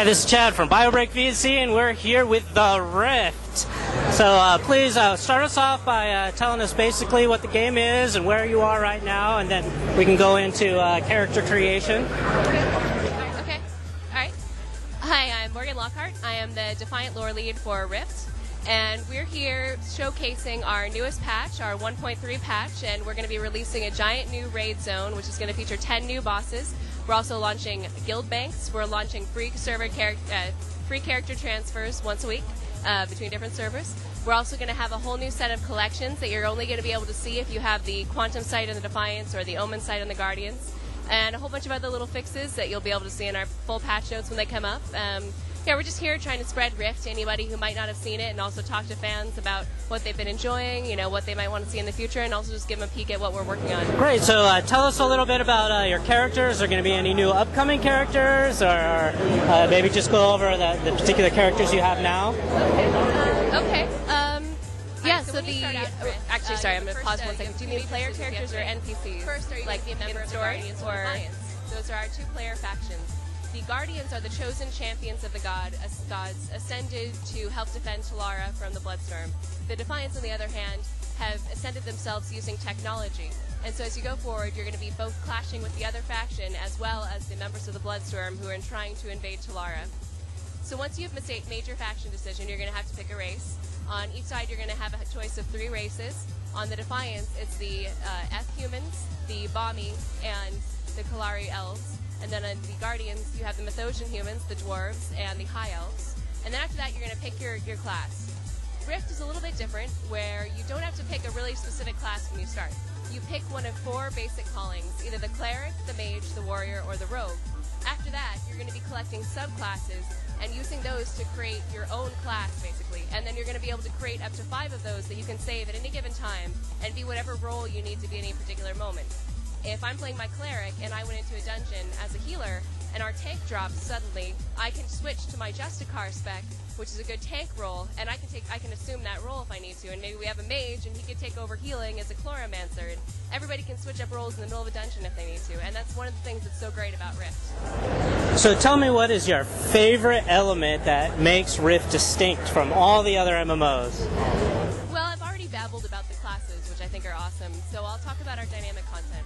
Hi, this is Chad from BioBreakVNC, and we're here with the Rift. So please start us off by telling us basically what the game is and where you are right now, and then we can go into character creation. Okay. All right. Hi, I'm Morgan Lockheart. I am the Defiant Lore Lead for Rift, and we're here showcasing our newest patch, our 1.3 patch, and we're going to be releasing a giant new raid zone, which is going to feature 10 new bosses. We're also launching guild banks. We're launching free character transfers once a week between different servers. We're also going to have a whole new set of collections that you're only going to be able to see if you have the Quantum Sight on the Defiance or the Omen Sight on the Guardians, and a whole bunch of other little fixes that you'll be able to see in our full patch notes when they come up. Yeah, we're just here trying to spread Rift to anybody who might not have seen it, and also talk to fans about what they've been enjoying, you know, what they might want to see in the future, and also just give them a peek at what we're working on. Great, so tell us a little bit about your characters. Are there going to be any new upcoming characters, or maybe just go over the particular characters you have now? Okay. Yeah, so the... Actually, sorry, I'm going to pause 1 second. Do you mean player characters or NPCs? First, are you like member of the Guardians or Alliance? Those are our two-player factions. The Guardians are the chosen champions of the gods ascended to help defend Talara from the Bloodstorm. The Defiants, on the other hand, have ascended themselves using technology. And so as you go forward, you're going to be both clashing with the other faction as well as the members of the Bloodstorm who are trying to invade Talara. So once you've made major faction decision, you're going to have to pick a race. On each side, you're going to have a choice of 3 races. On the Defiance, it's the F-humans, the Bombi, and the Kalari Elves. And then on the Guardians, you have the Mythosian humans, the Dwarves, and the High Elves. And then after that, you're going to pick your class. Rift is a little bit different, where you don't have to pick a really specific class when you start. You pick one of 4 basic callings, either the Cleric, the Mage, the Warrior, or the Rogue. After that, you're going to be collecting subclasses and using those to create your own class, basically. And then you're going to be able to create up to 5 of those that you can save at any given time and be whatever role you need to be in any particular moment. If I'm playing my Cleric and I went into a dungeon as a healer and our tank drops suddenly, I can switch to my Justicar spec, which is a good tank role, and I can assume that role if I need to. And maybe we have a mage and he could take over healing as a Chloromancer, and everybody can switch up roles in the middle of a dungeon if they need to. And that's one of the things that's so great about Rift. So tell me, what is your favorite element that makes Rift distinct from all the other MMOs? Well, I've already babbled about the classes, which I think are awesome, so I'll talk about our dynamic content.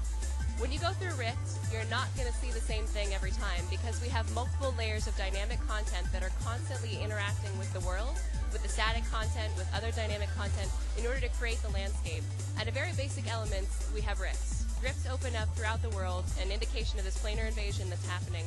When you go through Rift, you're not going to see the same thing every time because we have multiple layers of dynamic content that are constantly interacting with the world, with the static content, with other dynamic content, in order to create the landscape. At a very basic elements, we have rifts. Rifts open up throughout the world, an indication of this planar invasion that's happening.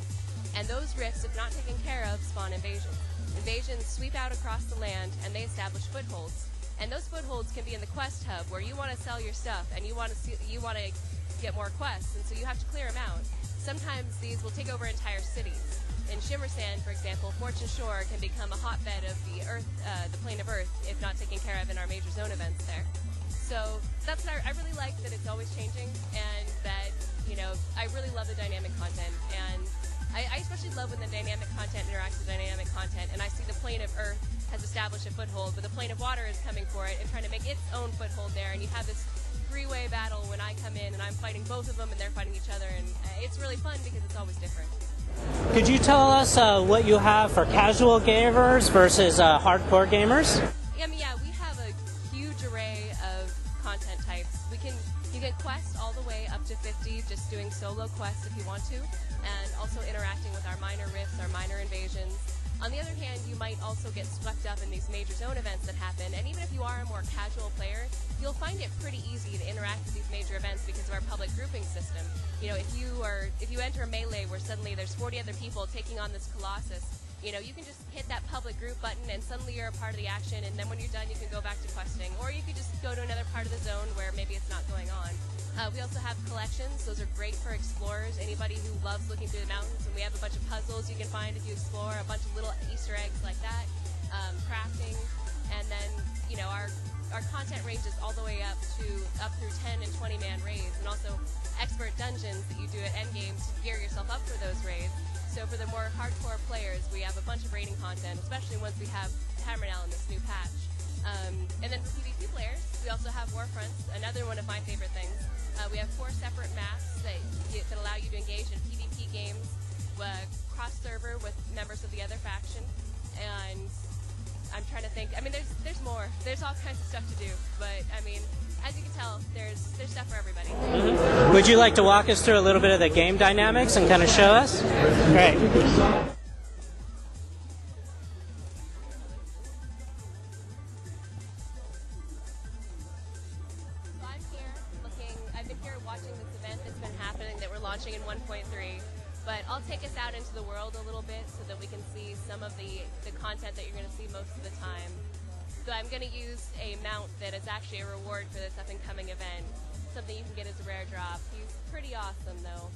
And those rifts, if not taken care of, spawn invasions. Invasions sweep out across the land, and they establish footholds. And those footholds can be in the quest hub, where you want to sell your stuff, and you want to get more quests, and so you have to clear them out. Sometimes these will take over entire cities. In Shimmer Sand, for example, Fortune Shore can become a hotbed of the Earth, the plane of Earth, if not taken care of in our major zone events there. So that's what I really like, that it's always changing, and that, you know, I really love the dynamic content, and I especially love when the dynamic content interacts with dynamic content, and I see the plane of Earth has established a foothold, but the plane of water is coming for it and trying to make its own foothold there, and you have this 3-way battle when I come in and I'm fighting both of them and they're fighting each other, and it's really fun because it's always different. Could you tell us what you have for casual gamers versus hardcore gamers? Yeah, we have a huge array of content types. You can quest all the way up to 50, just doing solo quests if you want to, and also interacting with our minor rifts, our minor invasions. On the other hand, you might also get swept up in these major zone events that happen, and even if you are a more casual player, you'll find it pretty easy to interact with these major events because of our public grouping system. You know, if you enter a melee where suddenly there's 40 other people taking on this Colossus, you know, you can just hit that public group button and suddenly you're a part of the action, and then when you're done you can go back to questing, or you could just go to another part of the zone where maybe it's not going on. We also have collections. Those are great for explorers, anybody who loves looking through the mountains, and we have a bunch of puzzles you can find if you explore, a bunch of little Easter eggs like that, crafting, and then, you know, our content ranges all the way up through 10 and 20 man raids, and also expert dungeons that you do at endgame to gear yourself up for those raids. So for the more hardcore players, we have a bunch of raiding content, especially once we have Hammer now in this new patch. And then for PvP players, we also have Warfronts, another one of my favorite things. We have 4 separate maps that allow you to engage in PvP games cross server with members of the other faction, and I'm trying to think. I mean, there's more. There's all kinds of stuff to do, but I mean, as you can tell, there's stuff for everybody. Mm-hmm. Would you like to walk us through a little bit of the game dynamics and kind of show us? Great. I've been here watching this event that's been happening that we're launching in 1.3, but I'll take us out into the world a little bit so that we can see some of the content that you're going to see most of the time. So I'm going to use a mount that is actually a reward for this up-and-coming event, something you can get as a rare drop. He's pretty awesome, though.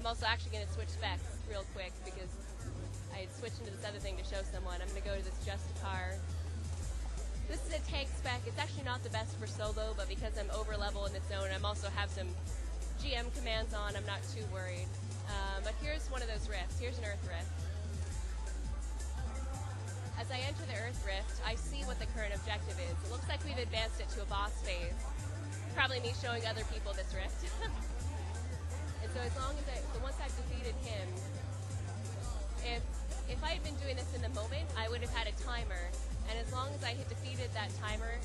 I'm also actually going to switch specs real quick because I had switched into this other thing to show someone. I'm going to go to this Justicar. This is a tank spec. It's actually not the best for solo, but because I'm over level in this zone, I'm also have some GM commands on. I'm not too worried. But here's one of those rifts. Here's an Earth Rift. As I enter the Earth Rift, I see what the current objective is. It looks like we've advanced it to a boss phase. Probably me showing other people this rift. And so as long as once I've defeated him, if I had been doing this in the moment, I would have had a timer. And as long as I had defeated that timer,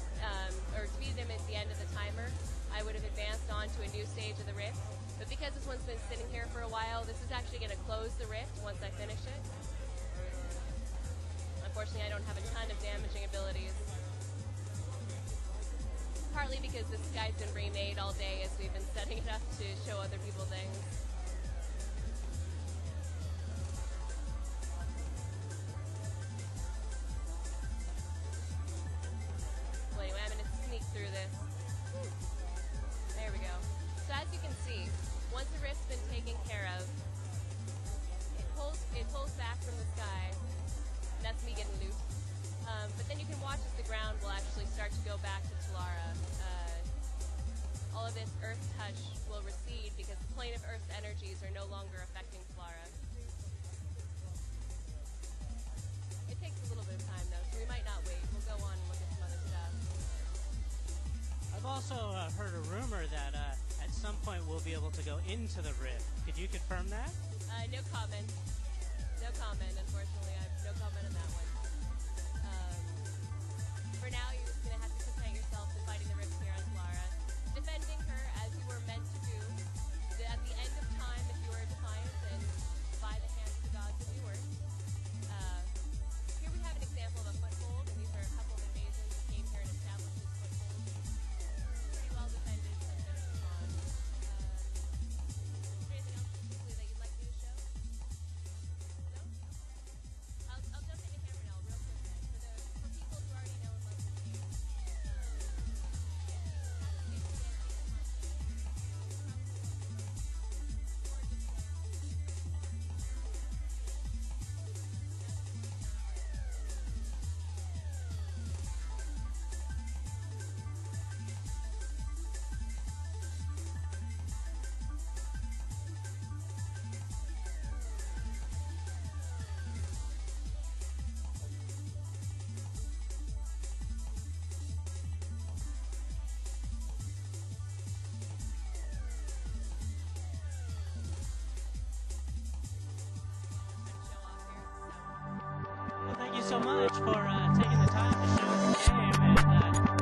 or defeated him at the end of the timer, I would have advanced on to a new stage of the rift. But because this one's been sitting here for a while, this is actually going to close the rift once I finish it. Unfortunately, I don't have a ton of damaging abilities. Partly because this guy's been remade all day as we've been setting it up to show other people things. Through this. There we go. So as you can see, once the rift's been taken care of, it pulls back from the sky. That's me getting loot. But then you can watch as the ground will actually start to go back to Talara. All of this Earth touch will recede because the plane of Earth's energies are no longer affecting Talara. It takes a little bit of time though, so we might not wait. We'll go on and look at some other stuff. I've also heard a rumor that at some point we'll be able to go into the rift. Could you confirm that? No comment. No comment, unfortunately. I have no comment on that one. For now, you're just going to have to content yourself to fighting the rift here on Talara. Defending her as you were meant to do. At the end of time, if you were a defiant, then by the hands of the gods if you were. Here we have an example of a foothold, and these are a couple of invasions that came here and established this foothold. Pretty well defended, so I'm going to move on. Is there anything else specifically that you'd like me to show? No? I'll jump into camera now real quick then. For people who already know and love this game. Well, thank you so much for taking the time to show us the game. And,